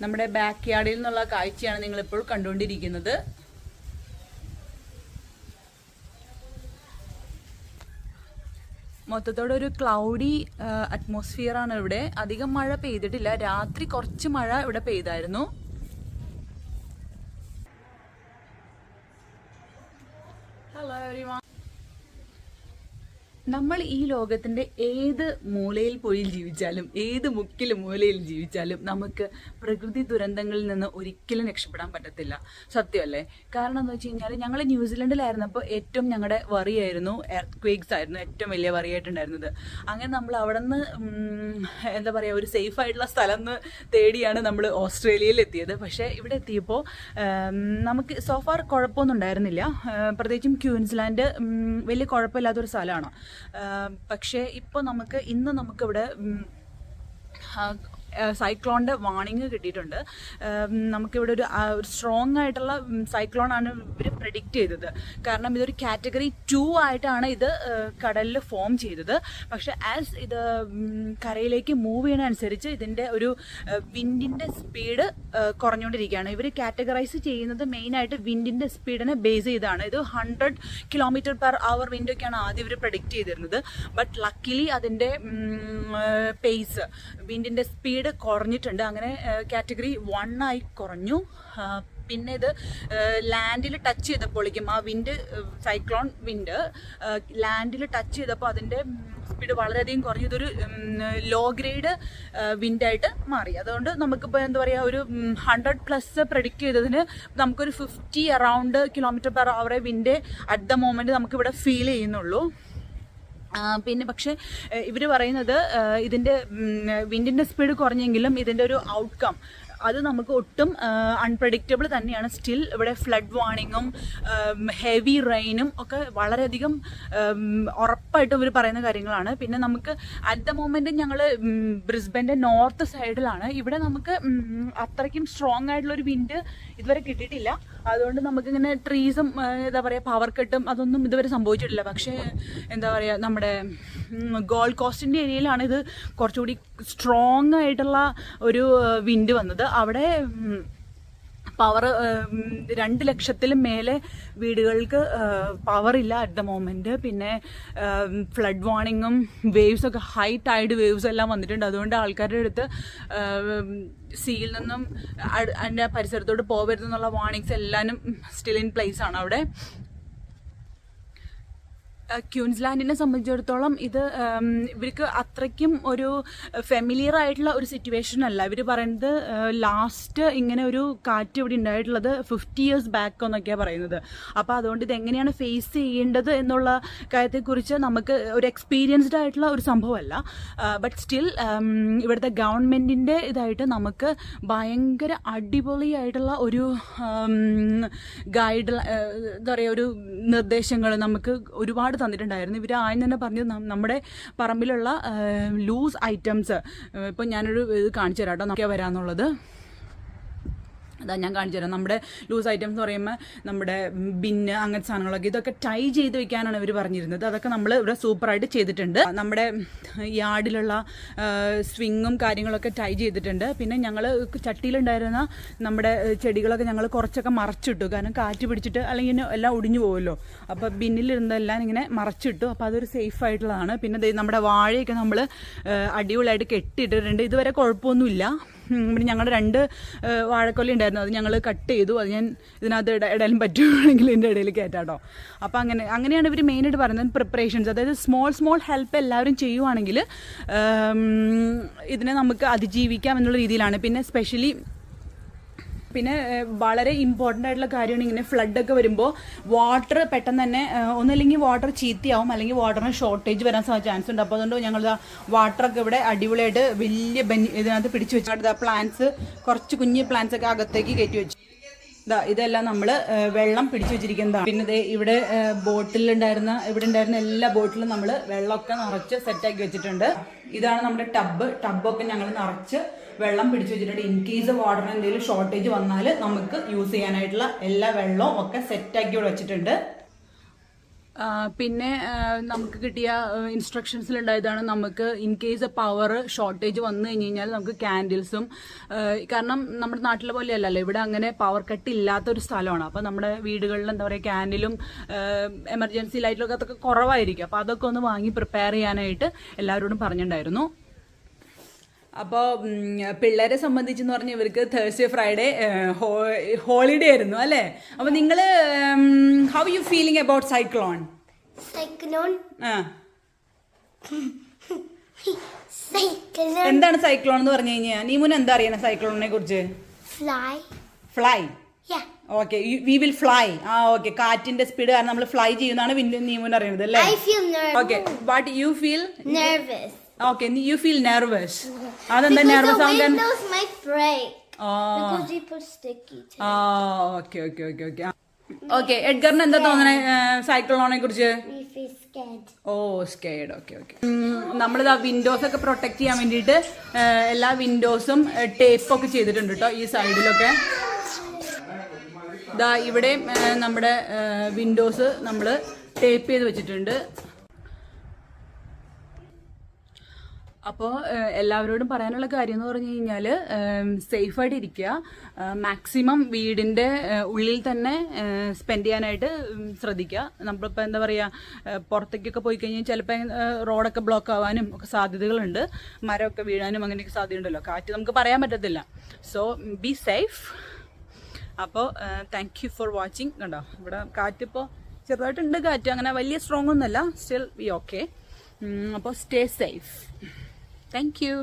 നമ്മുടെ ബാക്ക് യാർഡിൽ നിന്നുള്ള കാഴ്ചയാണ് നിങ്ങളിപ്പോൾ കണ്ടുകൊണ്ടിരിക്കുന്നത്. മൊത്തത്തോടെ ഒരു ക്ലൗഡി അറ്റ്മോസ്ഫിയർ ആണ് ഇവിടെ. അധികം മഴ പെയ്തിട്ടില്ല. രാത്രി കുറച്ച് മഴ ഇവിടെ പെയ്തായിരുന്നു. Hello everyone. നമ്മൾ ഈ ലോകത്തിന്റെ ഏത് മൂലയിൽ പോയി ജീവിച്ചാലും, ഏത് മുക്കിൽ മൂലയിൽ ജീവിച്ചാലും നമുക്ക് പ്രകൃതി ദുരന്തങ്ങളിൽ നിന്ന് ഒരിക്കലും രക്ഷപ്പെടാൻ പറ്റത്തില്ല. സത്യമല്ലേ? കാരണം എന്ന് വെച്ച് കഴിഞ്ഞാൽ ഞങ്ങൾ ന്യൂസിലൻഡിലായിരുന്നപ്പോൾ ഏറ്റവും ഞങ്ങളുടെ വറിയായിരുന്നു എർത്ത് ക്വേക്സ് ആയിരുന്നു ഏറ്റവും വലിയ വറിയായിട്ടുണ്ടായിരുന്നത്. അങ്ങനെ നമ്മൾ അവിടെ നിന്ന് എന്താ പറയുക, ഒരു സേഫ് ആയിട്ടുള്ള സ്ഥലം തേടിയാണ് നമ്മൾ ഓസ്ട്രേലിയയിൽ എത്തിയത്. പക്ഷേ ഇവിടെ എത്തിയപ്പോൾ നമുക്ക് സോഫാർ കുഴപ്പമൊന്നും ഉണ്ടായിരുന്നില്ല. പ്രത്യേകിച്ചും ക്യൂൻസ്ലാൻഡ് വലിയ കുഴപ്പമില്ലാത്തൊരു സ്ഥലമാണ്. പക്ഷേ ഇപ്പോൾ ഇന്ന് നമുക്കിവിടെ സൈക്ലോണിൻ്റെ വാണിംഗ് കിട്ടിയിട്ടുണ്ട്. നമുക്കിവിടെ ഒരു സ്ട്രോങ് ആയിട്ടുള്ള സൈക്ലോണാണ് ഇവർ പ്രെഡിക്റ്റ് ചെയ്തത്. കാരണം ഇതൊരു കാറ്റഗറി 2 ആയിട്ടാണ് ഇത് കടലിൽ ഫോം ചെയ്തത്. പക്ഷെ ആസ് ഇത് കരയിലേക്ക് മൂവ് ചെയ്യുന്നതനുസരിച്ച് ഇതിൻ്റെ ഒരു വിൻഡിൻ്റെ സ്പീഡ് കുറഞ്ഞുകൊണ്ടിരിക്കുകയാണ്. ഇവർ കാറ്റഗറൈസ് ചെയ്യുന്നത് മെയിനായിട്ട് വിൻഡിൻ്റെ സ്പീഡിനെ ബേസ് ചെയ്താണ്. ഇത് 100 km/h വിൻഡൊക്കെയാണ് ആദ്യം ഇവർ പ്രെഡിക്റ്റ് ചെയ്തിരുന്നത്. ബട്ട് ലക്കിലി അതിൻ്റെ പേസ്, വിൻഡിൻ്റെ സ്പീഡ് കുറഞ്ഞിട്ടുണ്ട്. അങ്ങനെ കാറ്റഗറി 1 ആയി കുറഞ്ഞു. പിന്നെ ഇത് ലാൻഡിൽ ടച്ച് ചെയ്തപ്പോഴേക്കും ആ വിൻഡ്, സൈക്ലോൺ വിൻഡ് ലാൻഡിൽ ടച്ച് ചെയ്തപ്പോൾ അതിൻ്റെ സ്പീഡ് വളരെയധികം കുറഞ്ഞു. ഇതൊരു ലോ ഗ്രേഡ് വിൻഡായിട്ട് മാറി. അതുകൊണ്ട് നമുക്കിപ്പോൾ എന്താ പറയുക, ഒരു 100+ പ്രെഡിക്റ്റ് ചെയ്തതിന് നമുക്കൊരു 50 around km/h wind at the moment നമുക്കിവിടെ ഫീൽ ചെയ്യുന്നുള്ളൂ. പിന്നെ പക്ഷേ ഇവർ പറയുന്നത് ഇതിൻ്റെ വിൻഡിൻ്റെ സ്പീഡ് കുറഞ്ഞെങ്കിലും ഇതിൻ്റെ ഒരു ഔട്ട്കം അത് നമുക്ക് ഒട്ടും അൺപ്രഡിക്റ്റബിൾ തന്നെയാണ്. സ്റ്റിൽ ഇവിടെ ഫ്ലഡ് വാർണിങ്ങും ഹെവി റെയിനും ഒക്കെ വളരെയധികം ഉറപ്പായിട്ടും ഇവർ പറയുന്ന കാര്യങ്ങളാണ്. പിന്നെ നമുക്ക് അറ്റ് ദ മൊമെൻറ്റ് ഞങ്ങൾ ബ്രിസ്ബൻ്റെ നോർത്ത് സൈഡിലാണ്. ഇവിടെ നമുക്ക് അത്രയ്ക്കും സ്ട്രോങ് ആയിട്ടുള്ളൊരു വിൻഡ് ഇതുവരെ കിട്ടിയിട്ടില്ല. അതുകൊണ്ട് നമുക്കിങ്ങനെ ട്രീസും എന്താ പറയുക പവർ കട്ടും അതൊന്നും ഇതുവരെ സംഭവിച്ചിട്ടില്ല. പക്ഷേ എന്താ പറയുക, നമ്മുടെ ഗോൾഡ് കോസ്റ്റിൻ്റെ ഏരിയയിലാണ് ഇത് കുറച്ചുകൂടി സ്ട്രോങ് ആയിട്ടുള്ള ഒരു വിൻഡ് വന്നത്. അവിടെ പവർ 2 ലക്ഷത്തിലും മേലെ വീടുകൾക്ക് പവറില്ല അറ്റ് ദ മൊമെൻറ്റ്. പിന്നെ ഫ്ലഡ് വാർണിങ്ങും വേവ്സൊക്കെ ഹൈ ടൈഡ് വേവ്സ് എല്ലാം വന്നിട്ടുണ്ട്. അതുകൊണ്ട് ആൾക്കാരുടെ അടുത്ത് സീയിൽ നിന്നും അതിൻ്റെ പരിസരത്തോട്ട് പോകരുതെന്നുള്ള വാർണിങ്സ് എല്ലാനും സ്റ്റിൽ ഇൻ പ്ലേസ് ആണ് അവിടെ. ക്യൂൻസ്ലാൻഡിനെ സംബന്ധിച്ചിടത്തോളം ഇത് ഇവർക്ക് അത്രയ്ക്കും ഒരു ഫെമിലിയർ ആയിട്ടുള്ള ഒരു സിറ്റുവേഷൻ അല്ല. ഇവർ പറയുന്നത് ലാസ്റ്റ് ഇങ്ങനെ ഒരു കാറ്റ് ഇവിടെ ഉണ്ടായിട്ടുള്ളത് 50 years ബാക്ക് എന്നൊക്കെയാണ് പറയുന്നത്. അപ്പോൾ അതുകൊണ്ട് ഇതെങ്ങനെയാണ് ഫേസ് ചെയ്യേണ്ടത് എന്നുള്ള കാര്യത്തെക്കുറിച്ച് നമുക്ക് ഒരു എക്സ്പീരിയൻസ്ഡ് ആയിട്ടുള്ള ഒരു സംഭവമല്ല. ബട്ട് സ്റ്റിൽ ഇവിടുത്തെ ഗവൺമെൻറ്റിൻ്റെ ഇതായിട്ട് നമുക്ക് ഭയങ്കര അടിപൊളിയായിട്ടുള്ള ഒരു ഗൈഡ്, എന്താ പറയുക, ഒരു നിർദ്ദേശങ്ങൾ നമുക്ക് ഒരുപാട് തന്നിട്ടുണ്ടായിരുന്നു. ഇവർ ആദ്യം തന്നെ പറഞ്ഞത് നമ്മുടെ പറമ്പിലുള്ള ലൂസ് ഐറ്റംസ്, ഇപ്പം ഞാനൊരു ഇത് കാണിച്ചു തരാം കേട്ടോ, നോക്കിയാൽ വരാമെന്നുള്ളത്. അതാ ഞാൻ കാണിച്ചു തരാം. നമ്മുടെ ലൂസ് ഐറ്റംസ് എന്ന് പറയുമ്പോൾ നമ്മുടെ ബിന്ന് അങ്ങനത്തെ സാധനങ്ങളൊക്കെ ഇതൊക്കെ ടൈ ചെയ്ത് വെക്കാനാണ് ഇവർ പറഞ്ഞിരുന്നത്. അതൊക്കെ നമ്മൾ ഇവിടെ സൂപ്പറായിട്ട് ചെയ്തിട്ടുണ്ട്. നമ്മുടെ യാർഡിലുള്ള സ്വിങ്ങും കാര്യങ്ങളൊക്കെ ടൈ ചെയ്തിട്ടുണ്ട്. പിന്നെ ഞങ്ങൾ ചട്ടിയിലുണ്ടായിരുന്ന നമ്മുടെ ചെടികളൊക്കെ ഞങ്ങൾ കുറച്ചൊക്കെ മറച്ചിട്ടു. കാരണം കാറ്റ് പിടിച്ചിട്ട് അല്ലെങ്കിൽ എല്ലാം ഒടിഞ്ഞു പോകുമല്ലോ. അപ്പോൾ ബിന്നിലിരുന്നെല്ലാം ഇങ്ങനെ മറച്ചിട്ടു. അപ്പോൾ അതൊരു സേഫ് ആയിട്ടുള്ളതാണ്. പിന്നെ നമ്മുടെ വാഴയൊക്കെ നമ്മൾ അടിപൊളിയായിട്ട് കെട്ടിയിട്ടിട്ടുണ്ട്. ഇതുവരെ കുഴപ്പമൊന്നുമില്ല. പിന്നെ ഞങ്ങളുടെ 2 വാഴക്കൊല്ലി ഉണ്ടായിരുന്നു. അത് ഞങ്ങൾ കട്ട് ചെയ്തു. അത് ഞാൻ ഇതിനകത്ത് ഇടയിലും പറ്റുകയാണെങ്കിൽ ഇതിൻ്റെ ഇടയിൽ കയറ്റാട്ടോ. അപ്പോൾ അങ്ങനെയാണ് ഇവർ മെയിനായിട്ട് പറയുന്നത്. പ്രിപ്പറേഷൻസ്, അതായത് സ്മോൾ ഹെൽപ്പ് എല്ലാവരും ചെയ്യുവാണെങ്കിൽ ഇതിനെ നമുക്ക് അതിജീവിക്കാം എന്നുള്ള രീതിയിലാണ്. പിന്നെ വളരെ ഇമ്പോർട്ടൻ്റ് ആയിട്ടുള്ള കാര്യമാണ്, ഇങ്ങനെ ഫ്ലഡൊക്കെ വരുമ്പോൾ വാട്ടർ പെട്ടെന്ന് തന്നെ ഒന്നല്ലെങ്കിൽ വാട്ടർ ചീത്തയാവും, അല്ലെങ്കിൽ വാട്ടറിന് ഷോർട്ടേജ് വരാൻ ചാൻസ് ഉണ്ട്. അപ്പോൾ അതുകൊണ്ട് ഞങ്ങൾ വാട്ടറൊക്കെ ഇവിടെ അടിപൊളിയായിട്ട് വലിയ ഇതിനകത്ത് പിടിച്ചു വെച്ചിട്ട് പ്ലാന്റ്സ്, കുറച്ച് കുഞ്ഞ് പ്ലാന്റ്സ് ഒക്കെ അകത്തേക്ക് കയറ്റി വെച്ചു. ഇതെല്ലാം നമ്മൾ വെള്ളം പിടിച്ചു വെച്ചിരിക്കുന്നതാണ്. പിന്നെ ഇവിടെ ബോട്ടിലുണ്ടായിരുന്ന ഇവിടെ ഉണ്ടായിരുന്ന എല്ലാ ബോട്ടിലും നമ്മൾ വെള്ളമൊക്കെ നിറച്ച് സെറ്റാക്കി വെച്ചിട്ടുണ്ട്. ഇതാണ് നമ്മുടെ ടബൊക്കെ ഞങ്ങൾ നിറച്ച് വെള്ളം പിടിച്ചു വെച്ചിട്ടുണ്ട്. ഇൻ കേസ് വാട്ടറിന് എന്തെങ്കിലും ഷോർട്ടേജ് വന്നാൽ നമുക്ക് യൂസ് ചെയ്യാനായിട്ടുള്ള എല്ലാ വെള്ളവും ഒക്കെ സെറ്റാക്കി ഇവിടെ വെച്ചിട്ടുണ്ട്. പിന്നെ നമുക്ക് കിട്ടിയ ഇൻസ്ട്രക്ഷൻസിലുണ്ടായതാണ് നമുക്ക് ഇൻ കേസ് പവർ ഷോർട്ടേജ് വന്നു കഴിഞ്ഞ് കഴിഞ്ഞാൽ നമുക്ക് ക്യാൻഡിൽസും, കാരണം നമ്മുടെ നാട്ടിലെ പോലെ അല്ലല്ലോ, ഇവിടെ അങ്ങനെ പവർ കട്ട് ഇല്ലാത്തൊരു സ്ഥലമാണ്. അപ്പോൾ നമ്മുടെ വീടുകളിൽ എന്താ പറയുക, ക്യാൻഡിലും എമർജൻസി ലൈറ്റിലൊക്കെ അതൊക്കെ കുറവായിരിക്കും. അപ്പോൾ അതൊക്കെ ഒന്ന് വാങ്ങി പ്രിപ്പയർ ചെയ്യാനായിട്ട് എല്ലാവരോടും പറഞ്ഞിട്ടുണ്ടായിരുന്നു. അപ്പോൾ പിള്ളേരെ സംബന്ധിച്ചെന്ന് പറഞ്ഞാൽ ഇവർക്ക് തേഴ്സ്ഡേ ഫ്രൈഡേ ഹോളിഡേ ആയിരുന്നു അല്ലേ? അപ്പോൾ നിങ്ങൾ how you feeling about cyclone? എന്താണ് സൈക്ലോൺ എന്ന് പറഞ്ഞു കഴിഞ്ഞാൽ? നീമുന് എന്താ അറിയണ സൈക്ലോണിനെ കുറിച്ച്? Fly. Okay, we will fly. Okay, കാറ്റിന്റെ സ്പീഡ് കാരണം നമ്മൾ ഫ്ലൈ ചെയ്യുന്നതാണ് നീമുന് അറിയണത് അല്ലേ? Okay, but you feel nervous. Okay, you feel nervous. Adanda nervous avan. My brake. Because we put sticky tape. Okay. Okay, Edgarne എന്താ തോന്നണേ സൈക്ലോണിനെ കുറിച്ച്? We feel scared. Scared. Okay. നമ്മളിതാ വിൻഡോസ് ഒക്കെ പ്രൊട്ടക്ട് ചെയ്യാൻ വേണ്ടിയിട്ട് എല്ലാ വിൻഡോസും ടേപ്പ് ഒക്കെ ചെയ്തിട്ടുണ്ട് കേട്ടോ, ഈ സൈഡിലൊക്കെ. ഇതാ ഇവിടെ നമ്മുടെ വിൻഡോസ് നമ്മൾ ടേപ്പ് ചെയ്ത് വെച്ചിട്ടുണ്ട്. അപ്പോൾ എല്ലാവരോടും പറയാനുള്ള കാര്യം എന്ന് പറഞ്ഞു കഴിഞ്ഞാൽ സേഫായിട്ട് ഇരിക്കുക, മാക്സിമം വീടിൻ്റെ ഉള്ളിൽ തന്നെ സ്പെൻഡ് ചെയ്യാനായിട്ട് ശ്രദ്ധിക്കുക. നമ്മളിപ്പോൾ എന്താ പറയുക, പുറത്തേക്കൊക്കെ പോയി കഴിഞ്ഞാൽ ചിലപ്പോൾ റോഡൊക്കെ ബ്ലോക്ക് ആവാനും ഒക്കെ സാധ്യതകളുണ്ട്, മരമൊക്കെ വീഴാനും അങ്ങനെയൊക്കെ സാധ്യതയുണ്ടല്ലോ, കാറ്റ് നമുക്ക് പറയാൻ പറ്റത്തില്ല. So be safe. അപ്പോൾ താങ്ക് യു ഫോർ വാച്ചിങ്. കണ്ടോ ഇവിടെ കാറ്റിപ്പോൾ ചെറുതായിട്ടുണ്ട്, കാറ്റ് അങ്ങനെ വലിയ സ്ട്രോങ് ഒന്നുമല്ല, സ്റ്റിൽ വി ഓക്കെ. അപ്പോൾ സ്റ്റേ സേഫ്. Thank you.